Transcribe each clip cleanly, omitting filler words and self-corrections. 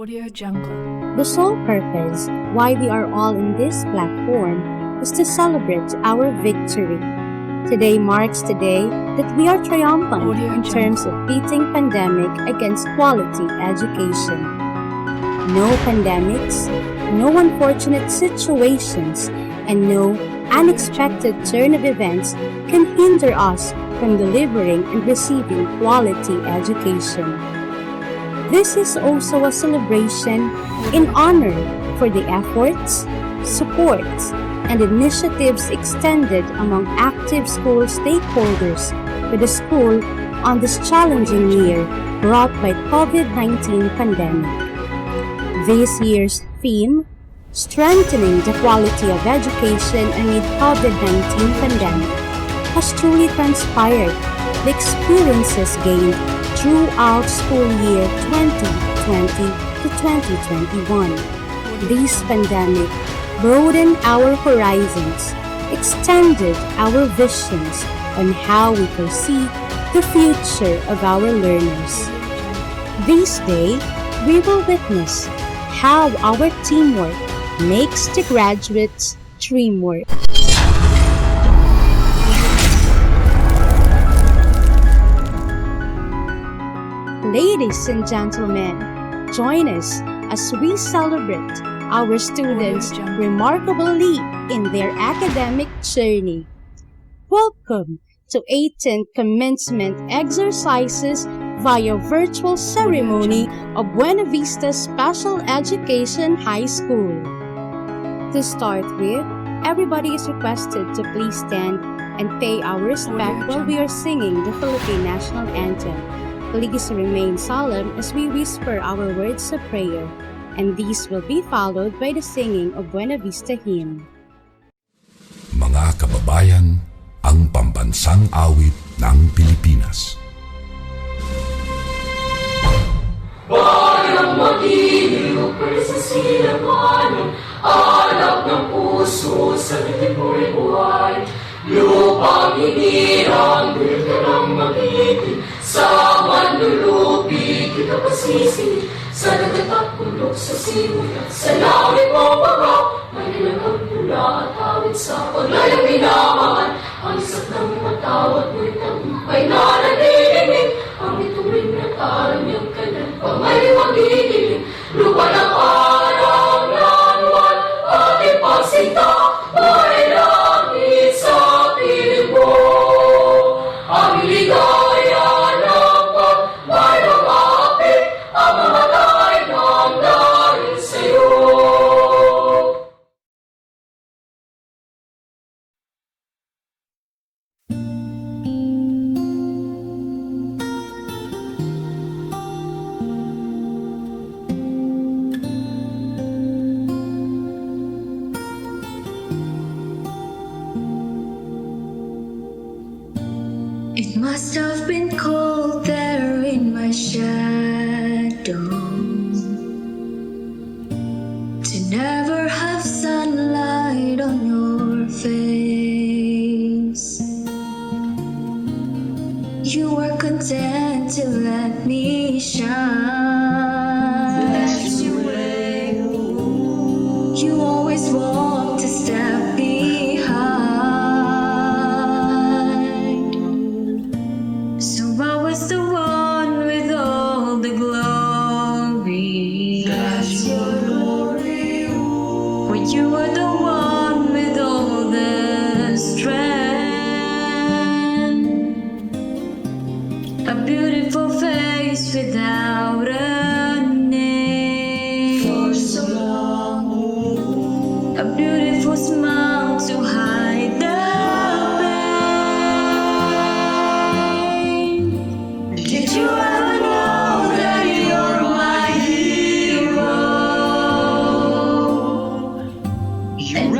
The sole purpose why we are all in this platform is to celebrate our victory. Today marks the day that we are triumphant in terms of beating pandemic against quality education. No pandemics, no unfortunate situations, and no unexpected turn of events can hinder us from delivering and receiving quality education. This is also a celebration in honor for the efforts, supports, and initiatives extended among active school stakeholders to the school on this challenging year brought by COVID-19 pandemic. This year's theme, Strengthening the Quality of Education Amid COVID-19 Pandemic, has truly transpired the experiences gained throughout school year 2020 to 2021. This pandemic broadened our horizons, extended our visions on how we foresee the future of our learners. This day, we will witness how our teamwork makes the graduates dream work. Ladies and gentlemen, join us as we celebrate our students' remarkable leap in their academic journey. Welcome to 18th commencement exercises via virtual ceremony of Buena Vista Special Education High School. To start with, everybody is requested to please stand and pay our respect while we are singing the Philippine National Anthem. Please remain solemn as we whisper our words of prayer, and these will be followed by the singing of Buena Vista Hymn. Mga kababayan, ang pambansang awit ng Pilipinas. Bayang magiliw, sa silanganan, alap ng puso sa litipoy buhay. Lupang hinirang, dulit ka ng magitin, sa manlulupi, kita pasisi, sa dagat at bundok sa simoy, sa langit mo pagak, may nilagang pula at awit sa paglayang binaman, ang isat ng matawad mo'y tagumpay na nadidinig, ang ituring na tarang niyang kanan, pangay magigiling, lupa ng araw lanwan, ating pagsinta, may langit sa piling mo. Ang ligaya ng pagmay ng apit, ang mamatay ng dahil sa'yo. It must have been cold there in my shadow to never have sunlight on your face. You were content to let me shine. That's your way. You always walked a step behind. So I was the one with all the glory. That's your glory. But you were the one with all the strength. A beautiful face without a name. For so long. A beautiful smile to hide the pain. Did you ever know that you're my hero? And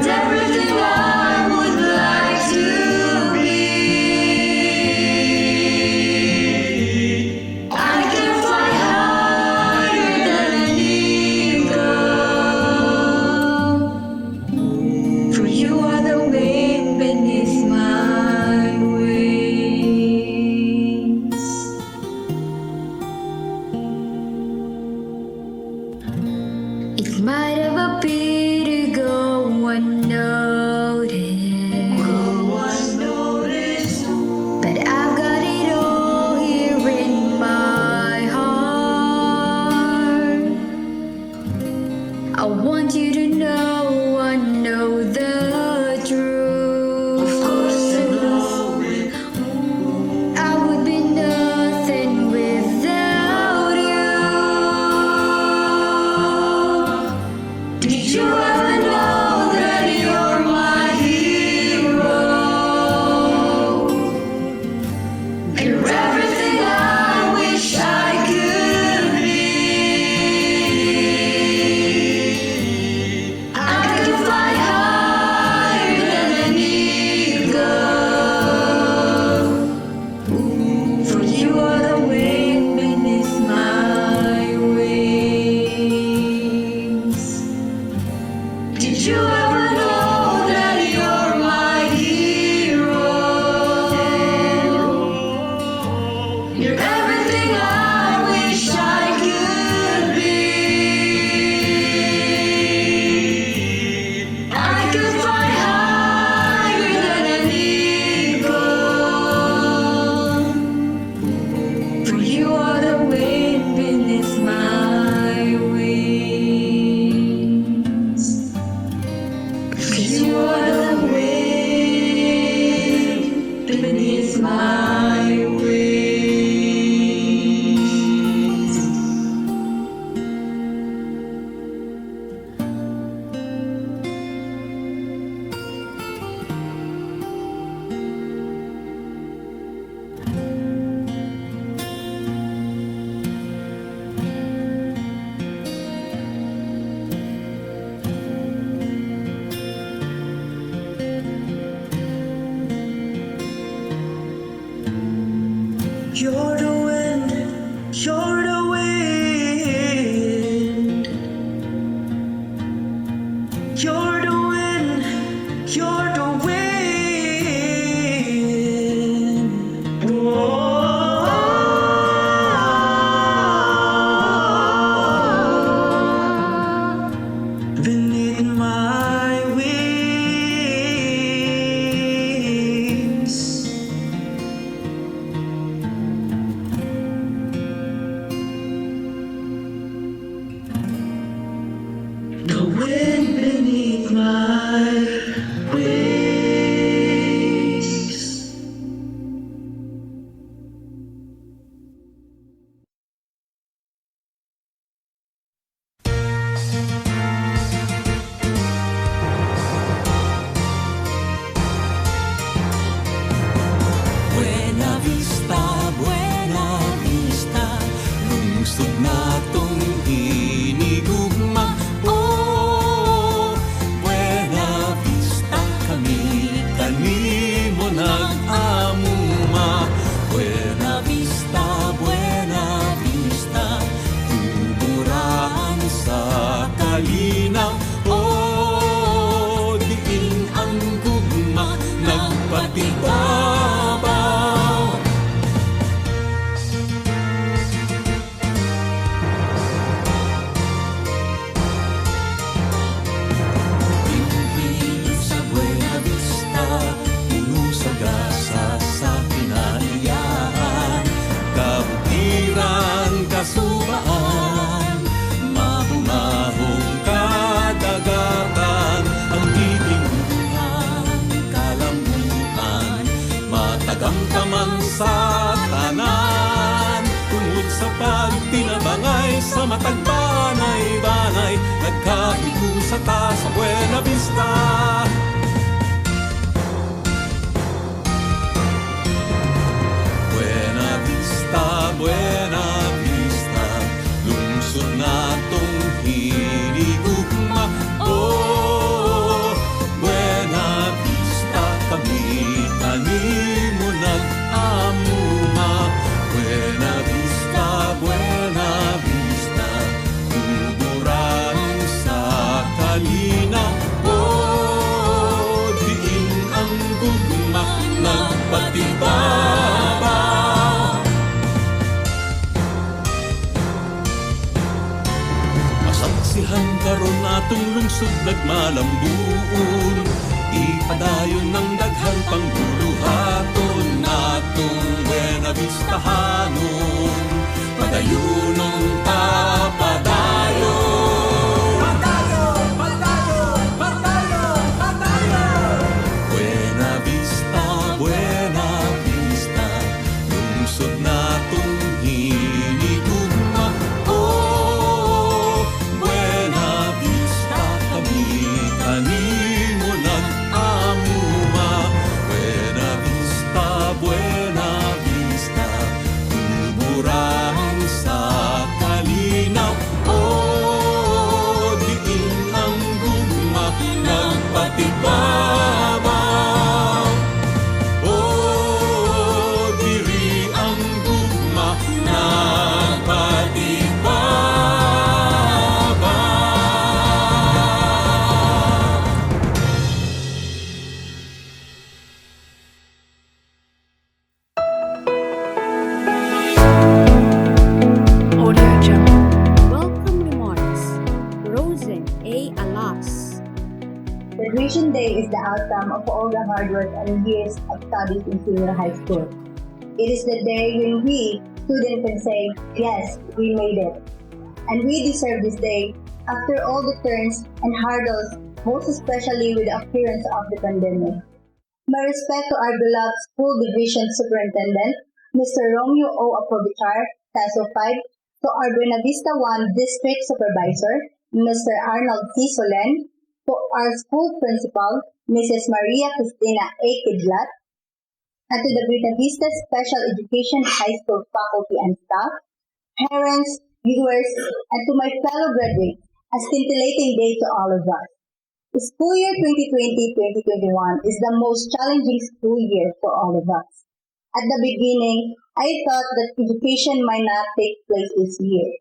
It might have appeared to go unnoticed, but I've got it all here in my heart. I want you to know I know the truth. Of course I know it. I would be nothing without you. Did you ever know that you're my hero? You're everything I wish I could be. I could fly higher than an eagle. For you are the wind beneath my wings. Did you ever know that you're my hero? You're everything I wish I could be. I could fly higher than an eagle. For you are the wind beneath my wings. For you are the wind beneath my wings. You're the wind, you're the wind. You're the wind, you're the wind. Beneath my wings. The wind beneath my wings. Buena Vista, lungsod na tong hinigugma. Oh, Buena Vista, kami kanimo nag-amuma. Buena Vista, tuburan sa kalinaw. Oh, diin ang gugma, nagpatibabaw. Kasubaan, mahumahong kadagatan, ang titinguhan, kalambutan, matagamtaman sa tanan. Tungod sa pagtinabangay sa matag banay-banay, nagkahigo sa ta sa Buena Vista. Buena Vista, lungsod na tong hinigugma. Oh, Buena Vista, kami kanimo nag-amuma. Buena Vista, tuburan sa kalinaw. Oh, diin ang gugma, nagpatibabaw. Sihan karon natong lungsod nagmalambuon, ipadayon ng daghang pangbuluhaton natong Buena Vista hanon. Padayunon ta, padayon. Padayon, padayon, padayon, padayon. Buena Vista, Buena Vista, lungsod natong hinigugma. Oh, Buena Vista, kami kanimo nag-amuma. Buena Vista, Buena Vista, tumurahan sa kalinaw. Oh, diin ang gugma nagpatibabaw. Oh, diri ang gugma nagpatibabaw. Welcome remarks. Rosen A. Alas. Graduation Day is the outcome of all the hard work and years of studies in senior high school. It is the day when we, students, can say, yes, we made it. And we deserve this day after all the turns and hurdles, most especially with the appearance of the pandemic. My respect to our beloved School Division Superintendent, Mr. Romeo O. Aprobichar, TASO 5, to our Buena Vista 1 District Supervisor, Mr. Arnold C. Solen, to our school principal, Mrs. Maria Cristina A. Kidlat, and to the Buena Vista Special Education High School faculty and staff, parents, viewers, and to my fellow graduates, a scintillating day to all of us. The school year 2020-2021 is the most challenging school year for all of us. At the beginning, I thought that education might not take place this year.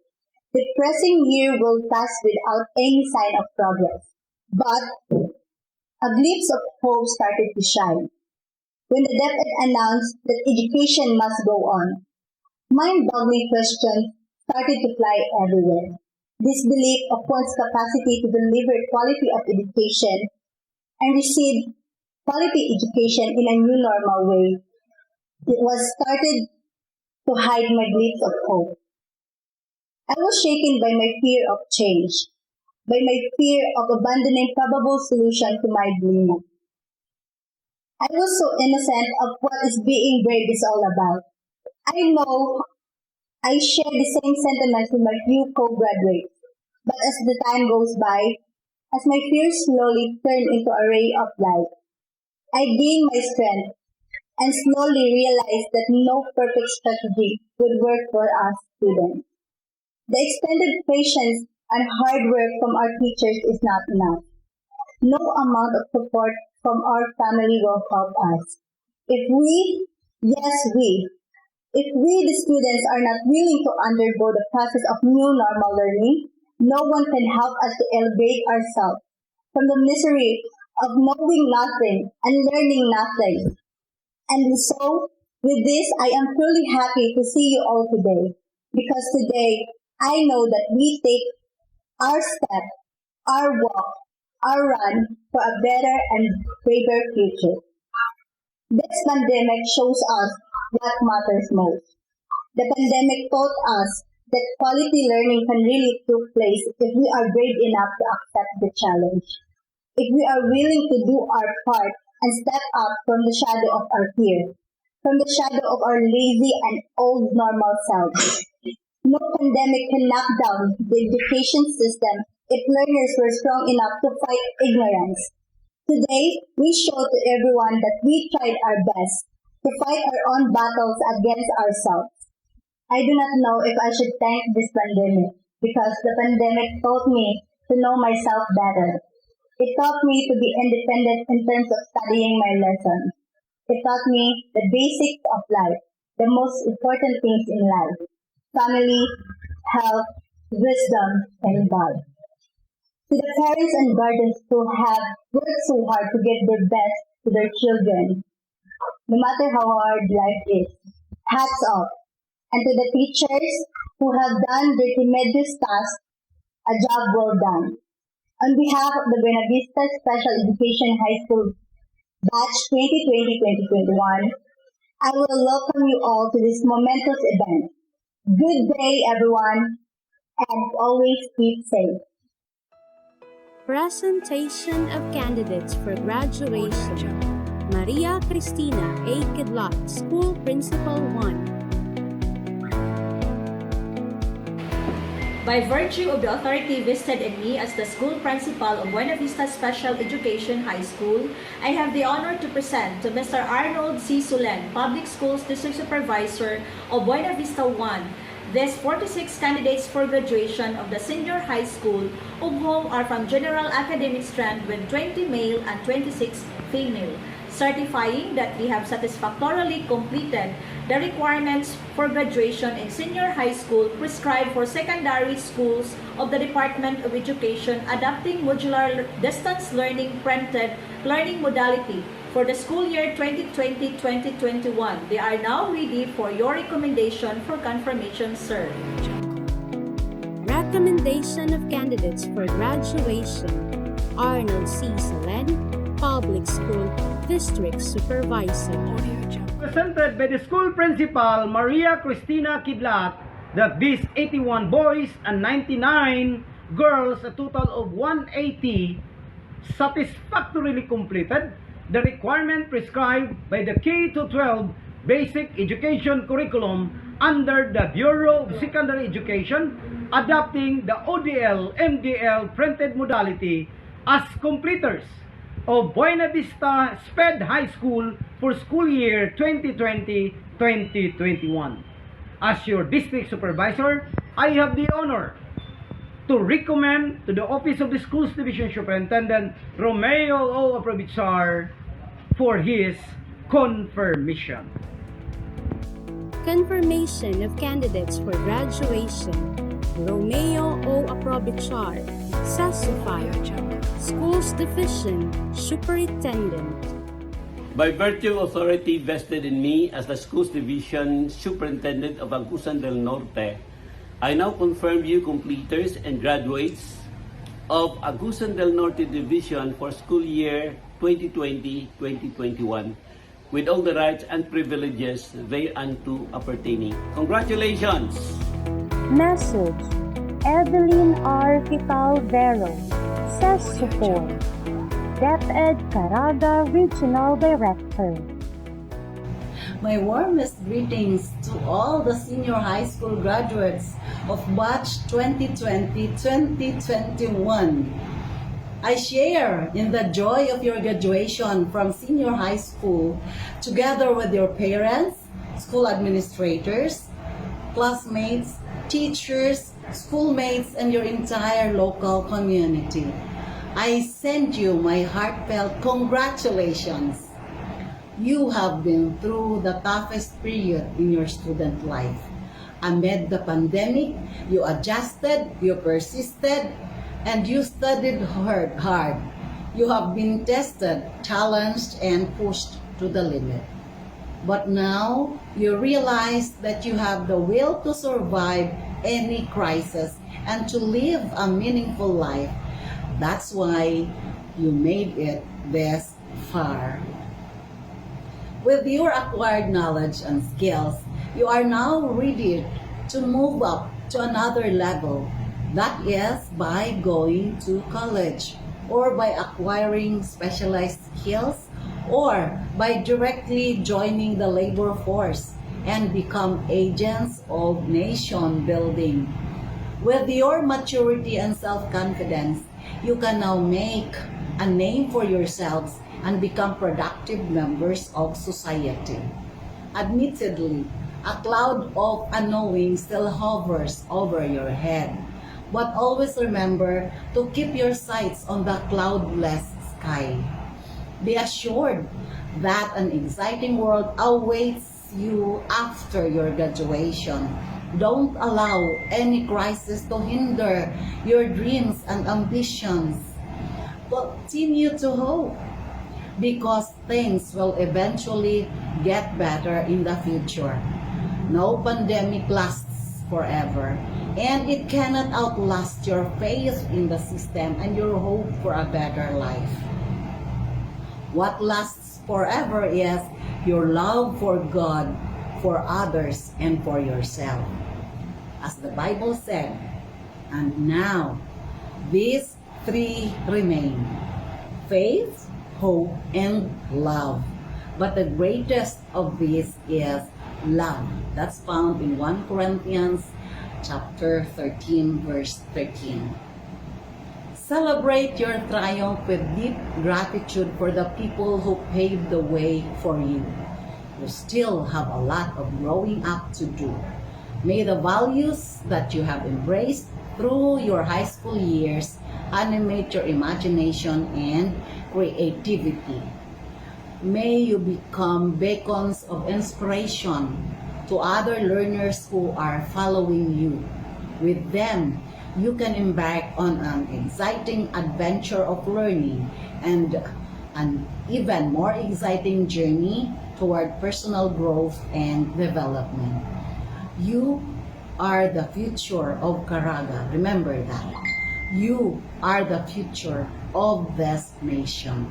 The depressing year will pass without any sign of progress. But a glimpse of hope started to shine when the DepEd announced that education must go on. Mind-boggling questions started to fly everywhere. Disbelief of one's capacity to deliver quality of education and receive quality education in a new normal way. It was started to hide my glimpse of hope. I was shaken by my fear of change, by my fear of abandoning probable solution to my dilemma. I was so innocent of what is being brave is all about. I know I share the same sentiments with my few co-graduates, but as the time goes by, as my fears slowly turn into a ray of light, I gain my strength and slowly realize that no perfect strategy would work for us students. The extended patience and hard work from our teachers is not enough. No amount of support from our family will help us. If we, the students, are not willing to undergo the process of new normal learning, no one can help us to elevate ourselves from the misery of knowing nothing and learning nothing. And so, with this, I am truly happy to see you all today, because today, I know that we take our step, our walk, our run for a better and braver future. This pandemic shows us what matters most. The pandemic taught us that quality learning can really take place if we are brave enough to accept the challenge. If we are willing to do our part and step up from the shadow of our fear, from the shadow of our lazy and old normal selves. No pandemic can knock down the education system if learners were strong enough to fight ignorance. Today, we show to everyone that we tried our best to fight our own battles against ourselves. I do not know if I should thank this pandemic, because the pandemic taught me to know myself better. It taught me to be independent in terms of studying my lessons. It taught me the basics of life, the most important things in life: family, health, wisdom, and God. To the parents and guardians who have worked so hard to give their best to their children, no matter how hard life is, hats off. And to the teachers who have done their tremendous task A job well done. On behalf of the Buena Vista Special Education High School Batch 2020-2021, I will welcome you all to this momentous event. Good day, everyone, and always keep safe. Presentation of candidates for graduation. Maria Cristina A. Kidlat, School Principal 1. By virtue of the authority vested in me as the school principal of Buena Vista Special Education High School, I have the honor to present to Mr. Arnold C. Sulen, Public Schools District Supervisor of Buena Vista 1, these 46 candidates for graduation of the senior high school, of whom are from general academic strand with 20 male and 26 female, certifying that we have satisfactorily completed the requirements for graduation in senior high school prescribed for secondary schools of the Department of Education, adopting modular distance learning printed learning modality for the school year 2020-2021. They are now ready for your recommendation for confirmation, sir. Recommendation of candidates for graduation. Arnold C. Salen, Public School District Supervisor. Presented by the school principal, Maria Cristina Kidlat, that these 81 boys and 99 girls, a total of 180, satisfactorily completed the requirement prescribed by the K-12 Basic Education Curriculum under the Bureau of Secondary Education, adopting the ODL-MDL printed modality as completers of Buena Vista Sped High School for school year 2020-2021. As your district supervisor, I have the honor to recommend to the Office of the Schools Division Superintendent Romeo O. Aprovechar for his confirmation. Confirmation of candidates for graduation. Romeo O. Aprovechar, Sassafire, Schools Division Superintendent. By virtue of authority vested in me as the Schools Division Superintendent of Agusan del Norte, I now confirm you completers and graduates of Agusan del Norte Division for school year 2020-2021 with all the rights and privileges thereunto appertaining. Congratulations! Message. Evelyn R. Vero, Sessufor, DepEd Caraga Regional Director. My warmest greetings to all the senior high school graduates of batch 2020-2021. I share in the joy of your graduation from senior high school together with your parents, school administrators, classmates, teachers, schoolmates, and your entire local community. I send you my heartfelt congratulations. You have been through the toughest period in your student life. Amid the pandemic, you adjusted, you persisted, and you studied hard. You have been tested, challenged, and pushed to the limit. But now, you realize that you have the will to survive any crisis and to live a meaningful life. That's why you made it this far. With your acquired knowledge and skills, you are now ready to move up to another level. That is by going to college or by acquiring specialized skills or by directly joining the labor force and become agents of nation building. With your maturity and self-confidence, you can now make a name for yourselves and become productive members of society. Admittedly, a cloud of unknowing still hovers over your head, but always remember to keep your sights on the cloudless sky. Be assured that an exciting world awaits you after your graduation. Don't allow any crisis to hinder your dreams and ambitions. Continue to hope, because things will eventually get better in the future. No pandemic lasts forever. and it cannot outlast your faith in the system and your hope for a better life. What lasts forever is your love for God, for others, and for yourself. As the Bible said, and now these three remain: faith, hope, and love. But the greatest of these is love. That's found in 1 Corinthians chapter 13, verse 13. Celebrate your triumph with deep gratitude for the people who paved the way for you. You still have a lot of growing up to do. May the values that you have embraced through your high school years animate your imagination and creativity. May you become beacons of inspiration to other learners who are following you. With them, you can embark on an exciting adventure of learning and an even more exciting journey toward personal growth and development. You are the future of Caraga. Remember that. You are the future of this nation.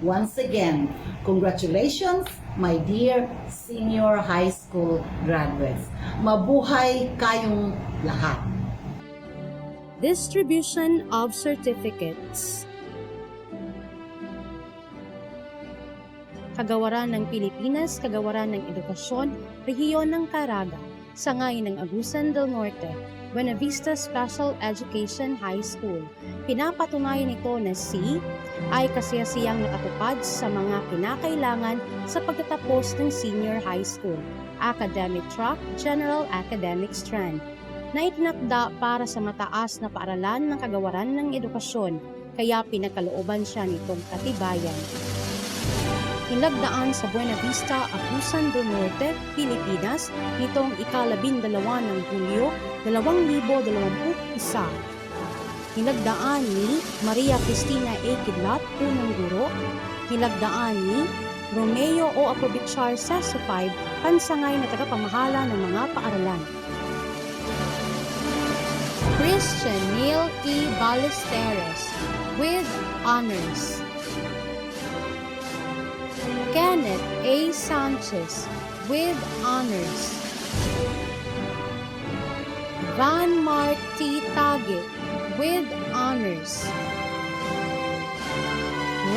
Once again, congratulations, my dear senior high school graduates. Mabuhay kayong lahat. Distribution of certificates. Kagawaran ng Pilipinas, Kagawaran ng Edukasyon, Rehiyon ng Caraga, Sangay ng Agusan del Norte, Buena Vista Special Education High School. Pinapatunayan nito na si ay kasiyasiyang nakatupad sa mga kinakailangan sa pagtatapos ng senior high school, academic track, general academic strand, na itinakda para sa mataas na paaralan ng kagawaran ng edukasyon, kaya pinagkalooban siya nitong katibayan. Hinagdaan sa Buena Vista, Agusan del Norte, Pilipinas, nitong ika-12 ng Hulyo, 2021. Hinagdaan ni Maria Cristina A. Kidlat, unang guro. Hinagdaan ni Romeo O. Aprobichar Seso 5, pansangay na tagapamahala ng mga paaralan. Christian Neil E. Ballesteros with honors. Kenneth A. Sanchez with honors. Van Mark T. Tague with honors.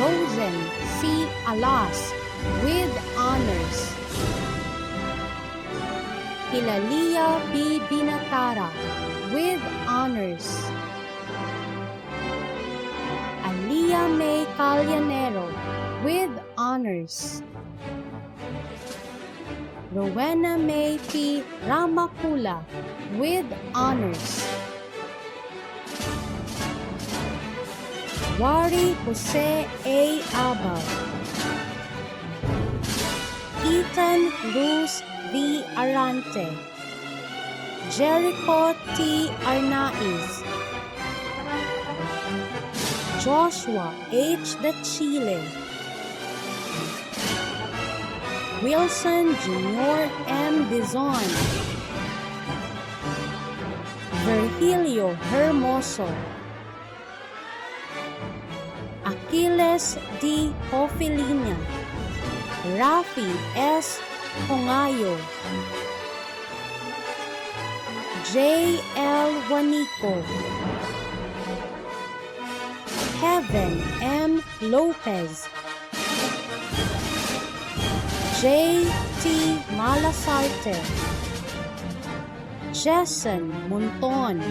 Rosen C. Alas with honors. Hilalia B. Binatara with honors. Alia May Callanero with honors. Rowena May P. Ramakula with honors. Wari Jose A. Abal. Ethan Luz V. Arante. Jericho T. Arnaiz. Joshua H. De Chile. Wilson Jr. M. Dizon. Virgilio Hermoso. Aquiles D. Hofilina. Rafi S. Hongayo. J. L. Juanico. Heaven M. Lopez. J. T. Malasarte. Jason Monton.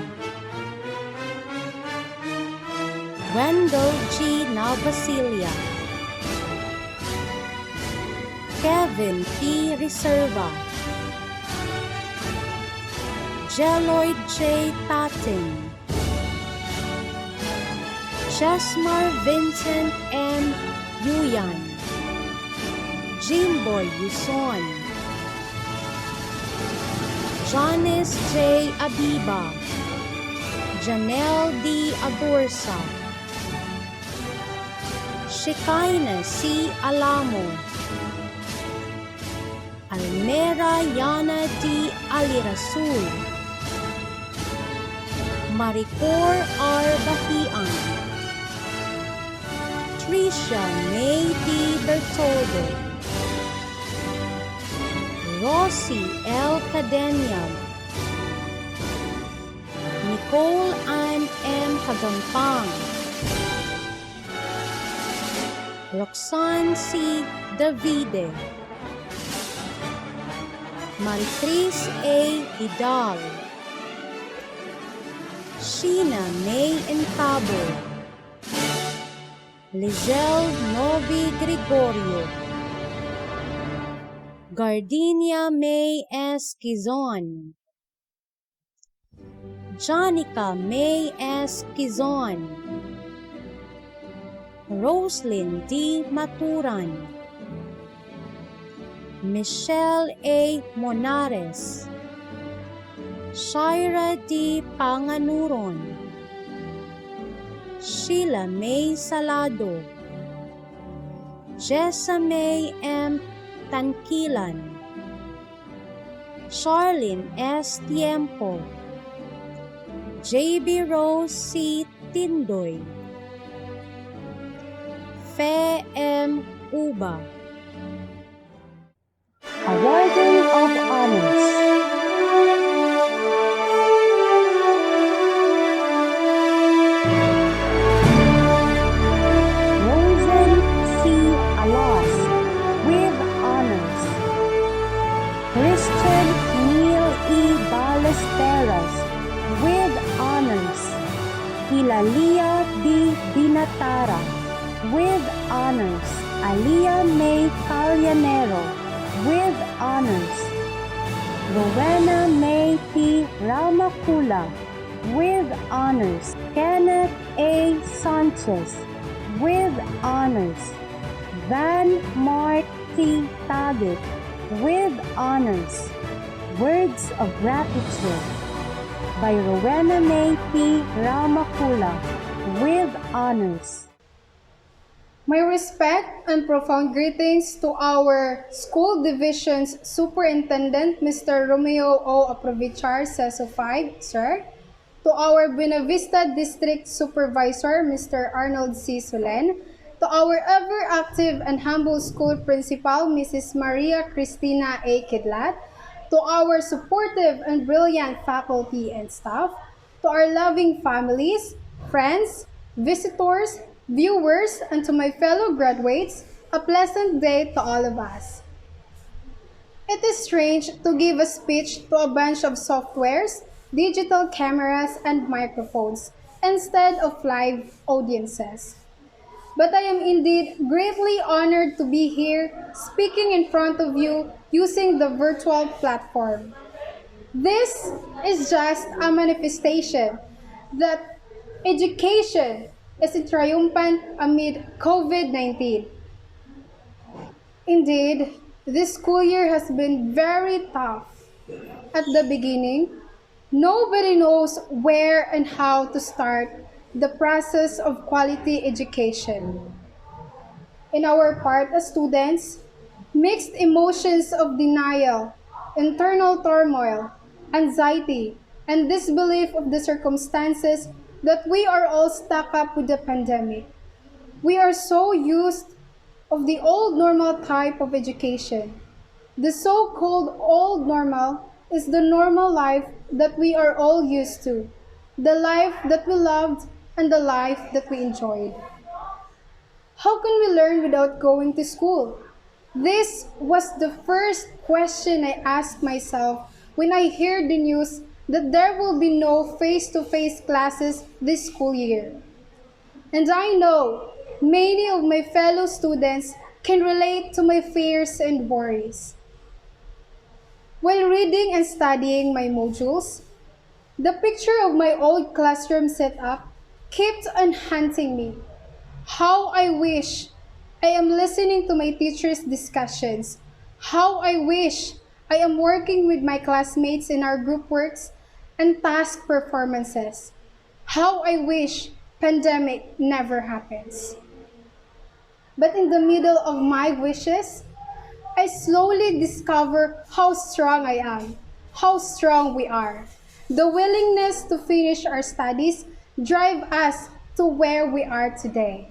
Wendell G. Navasilia. Kevin P. Reserva. Jeloid J. Tating. Chesmar Vincent M. Yuyan. Jimboy Yuson. Janice J. Abiba. Janelle D. Agorsa. Shekinah C. Alamo. Almera Yana D. Alirasul. Maricor R. Bahian, Tricia May D. Bertoldo, Rosie L. Cadenial, Nicole Ann M. Hagampang, Roxanne C. Davide, Maricris A. Idal, Sheena May Encabo, Lizelle Novi Gregorio, Gardenia May S. Quizon, Jonica May S. Quizon, Roslyn D. Maturan, Michelle A. Monares, Shaira D. Panganuron, Sheila May Salado, Jessa May M. Tanquilan, Charlene S. Tiempo, JB Rose C. Tindoy, Fe M. Uba. Awarding of Honors. Rosen C. Alas with honors. Christian Neil E. Ballesteros with honors. Hilalia D. Binatara with honors. Alia May Calyanero with honors. Rowena May P. Ramakula with honors. Kenneth A. Sanchez with honors. Van Mark T. Taggett with honors. Words of Gratitude by Rowena May P. Ramakula with honors. My respect and profound greetings to our School Division's Superintendent, Mr. Romeo O. Aprovichar, CESO 5, Sir. To our Buena Vista District Supervisor, Mr. Arnold C. Solen. To our ever-active and humble school principal, Mrs. Maria Cristina A. Kidlat. To our supportive and brilliant faculty and staff. To our loving families, friends, visitors, viewers, and to my fellow graduates, a pleasant day to all of us. It is strange to give a speech to a bunch of softwares, digital cameras, and microphones instead of live audiences. But I am indeed greatly honored to be here speaking in front of you using the virtual platform. This is just a manifestation that education is triumphant amid COVID-19. Indeed, this school year has been very tough. At the beginning, nobody knows where and how to start the process of quality education. In our part as students, mixed emotions of denial, internal turmoil, anxiety, and disbelief of the circumstances that we are all stuck up with the pandemic. We are so used of the old normal type of education. The so-called old normal is the normal life that we are all used to, the life that we loved and the life that we enjoyed. How can we learn without going to school? This was the first question I asked myself when I heard the news that there will be no face-to-face classes this school year. And I know many of my fellow students can relate to my fears and worries. While reading and studying my modules, the picture of my old classroom setup kept on haunting me. How I wish I am listening to my teachers' discussions. How I wish I am working with my classmates in our group works and task performances. How I wish pandemic never happens. But in the middle of my wishes, I slowly discover how strong I am, how strong we are. the willingness to finish our studies drive us to where we are today.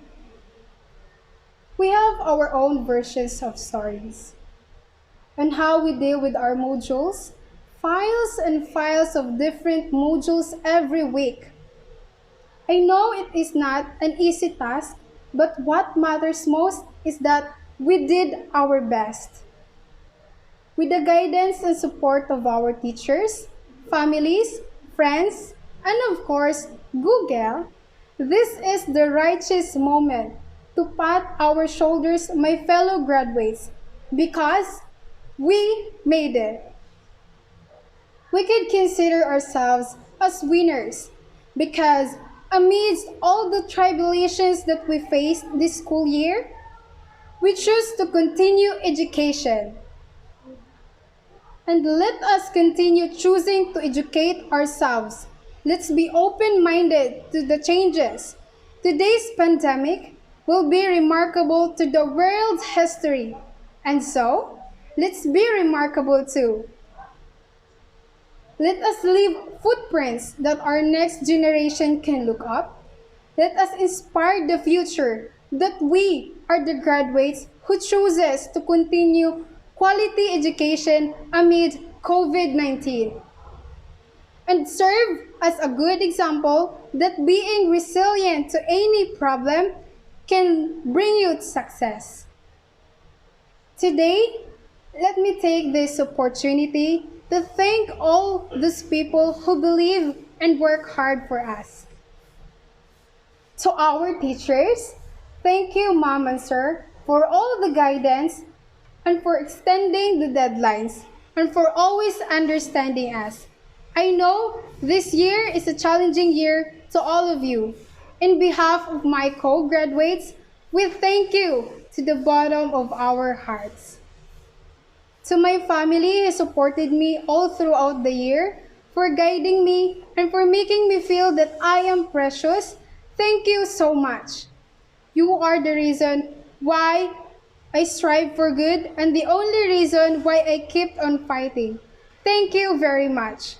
We have our own versions of stories on how we deal with our modules, files and files of different modules every week. I know it is not an easy task, but what matters most is that we did our best. With the guidance and support of our teachers, families, friends, and of course, Google, this is the righteous moment to pat our shoulders, my fellow graduates, because we made it. We could consider ourselves as winners because amidst all the tribulations that we faced this school year, we choose to continue education. And let us continue choosing to educate ourselves. Let's be open-minded to the changes. Today's pandemic will be remarkable to the world's history. And so, let's be remarkable too. Let us leave footprints that our next generation can look up. Let us inspire the future that we are the graduates who chooses to continue quality education amid COVID-19 and serve as a good example that being resilient to any problem can bring you success. Today, let me take this opportunity to thank all those people who believe and work hard for us. To our teachers, thank you, Mom and Sir, for all the guidance and for extending the deadlines and for always understanding us. I know this year is a challenging year to all of you. In behalf of my co-graduates, we thank you to the bottom of our hearts. To my family who supported me all throughout the year, for guiding me and for making me feel that I am precious, thank you so much. You are the reason why I strive for good and the only reason why I keep on fighting. Thank you very much.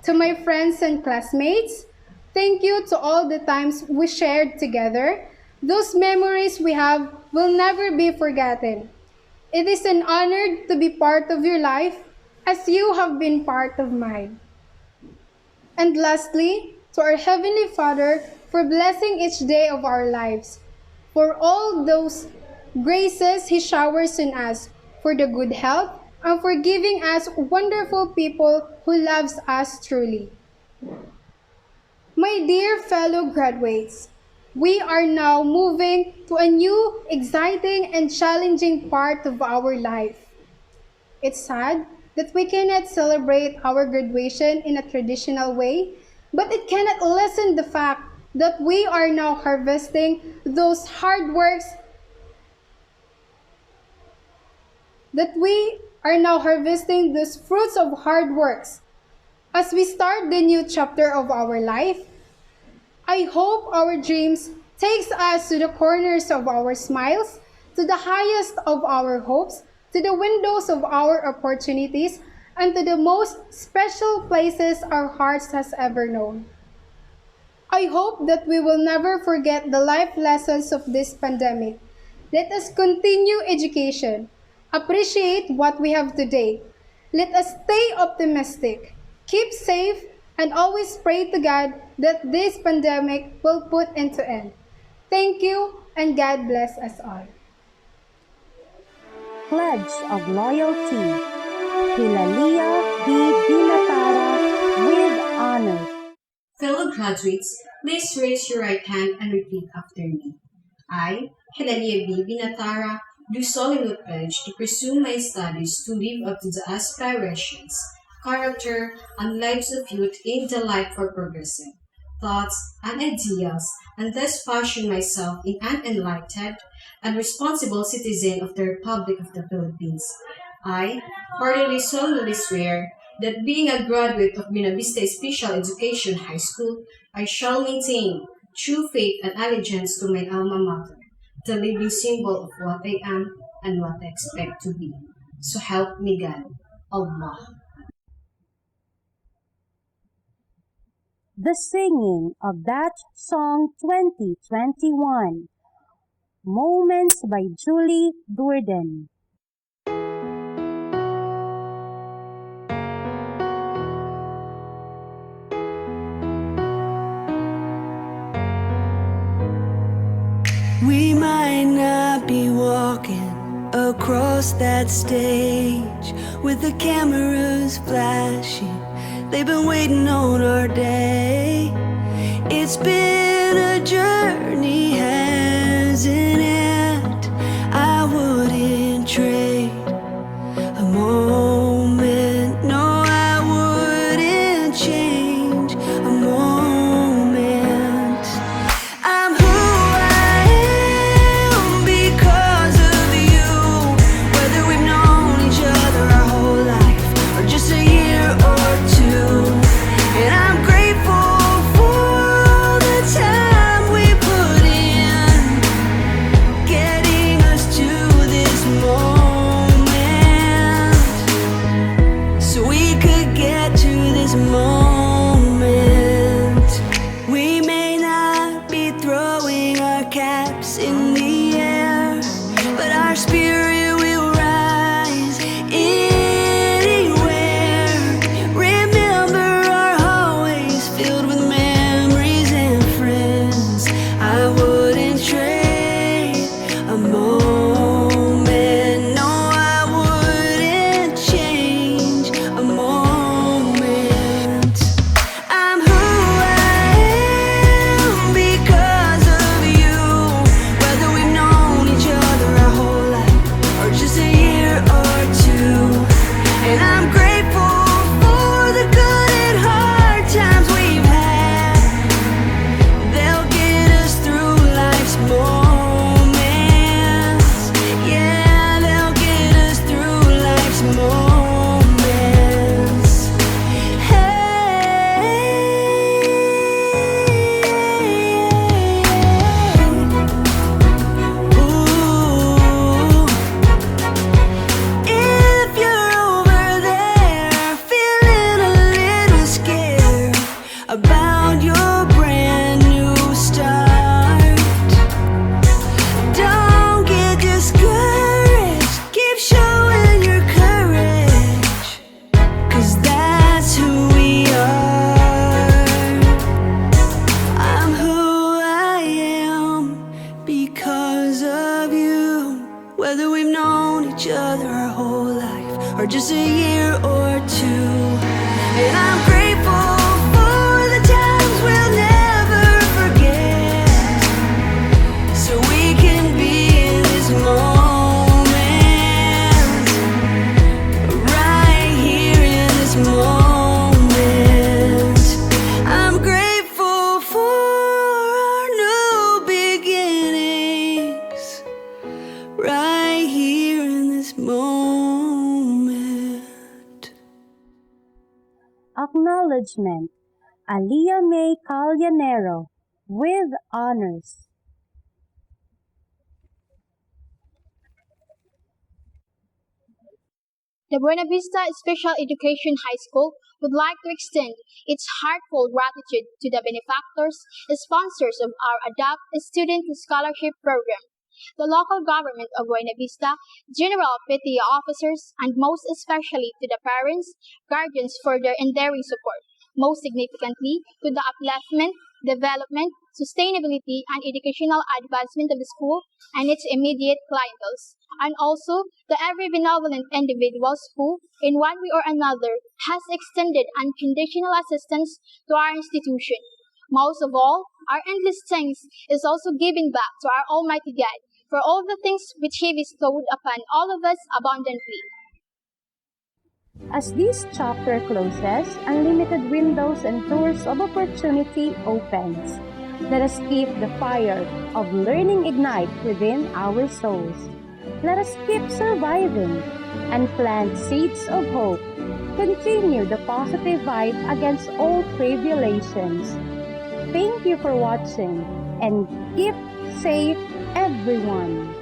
To my friends and classmates, thank you to all the times we shared together. Those memories we have will never be forgotten. It is an honor to be part of your life as you have been part of mine. And lastly, to our Heavenly Father for blessing each day of our lives, for all those graces He showers on us, for the good health, and for giving us wonderful people who loves us truly. My dear fellow graduates, we are now moving to a new, exciting, and challenging part of our life. It's sad that we cannot celebrate our graduation in a traditional way, but it cannot lessen the fact that we are now harvesting those hard works that we are now harvesting those fruits of hard works. As we start the new chapter of our life, I hope our dreams takes us to the corners of our smiles, to the highest of our hopes, to the windows of our opportunities, and to the most special places our hearts has ever known. I hope that we will never forget the life lessons of this pandemic. Let us continue education, appreciate what we have today. Let us stay optimistic, keep safe, and always pray to God that this pandemic will put into end. Thank you, and God bless us all. Pledge of Loyalty. Hilalia B. Binatara with honor. Fellow graduates, please raise your right hand and repeat after me. I, Hilalia B. Binatara, do solemnly pledge to pursue my studies to live up to the aspirations, character, and lives of youth in the light for progressive thoughts and ideals, and thus fashion myself in an enlightened and responsible citizen of the Republic of the Philippines. I heartily solemnly swear that being a graduate of Buenavista Special Education High School, I shall maintain true faith and allegiance to my alma mater, the living symbol of what I am and what I expect to be. So help me God. Allah. the singing of that song 2021, Moments by Julie Durden. We might not be walking across that stage with the cameras flashing. They've been waiting on our day. It's been a journey, hasn't it? I wouldn't trade a moment. No, I wouldn't change a moment. I'm who I am because of you. Whether we've known each other our whole life or just a year or two. And I'm grateful for the time we put in, getting us to this moment, so we could get to this moment. We may not be throwing our caps in the air, but our spirit will rise anywhere. Remember our hallways filled with memories and friends. I wouldn't trade a moment. No, I wouldn't change a moment. I'm who I am because of you. Whether we've known each other our whole life or just a year or two. And I'm grateful for the good and hard times we've had. They'll get us through life's moments. Yeah, they'll get us through life's moments. Ooh. If you're over there feeling a little scared about your brand new start, don't get discouraged. Keep showing your courage, 'cause that's who we are. I'm who I am because of you. Whether we've known each other our whole life or just a year or two. And I'm grateful for the times we'll never forget, so we can be in this moment, right here in this moment. I'm grateful for our new beginnings, right here in this moment. Acknowledgement, Aliyah May Calyanero, with honors. The Buena Vista Special Education High School would like to extend its heartfelt gratitude to the benefactors and sponsors of our ADAPT Student Scholarship Program, the local government of Buena Vista, general PTA officers, and most especially to the parents, guardians for their enduring support, most significantly to the upliftment, development, sustainability, and educational advancement of the school and its immediate clientele, and also to every benevolent individuals who, in one way or another, has extended unconditional assistance to our institution. Most of all, our endless thanks is also giving back to our Almighty God for all the things which He bestowed upon all of us abundantly. As this chapter closes, unlimited windows and doors of opportunity opens. Let us keep the fire of learning ignite within our souls. Let us keep surviving and plant seeds of hope. Continue the positive vibe against all tribulations. Thank you for watching and keep safe, everyone.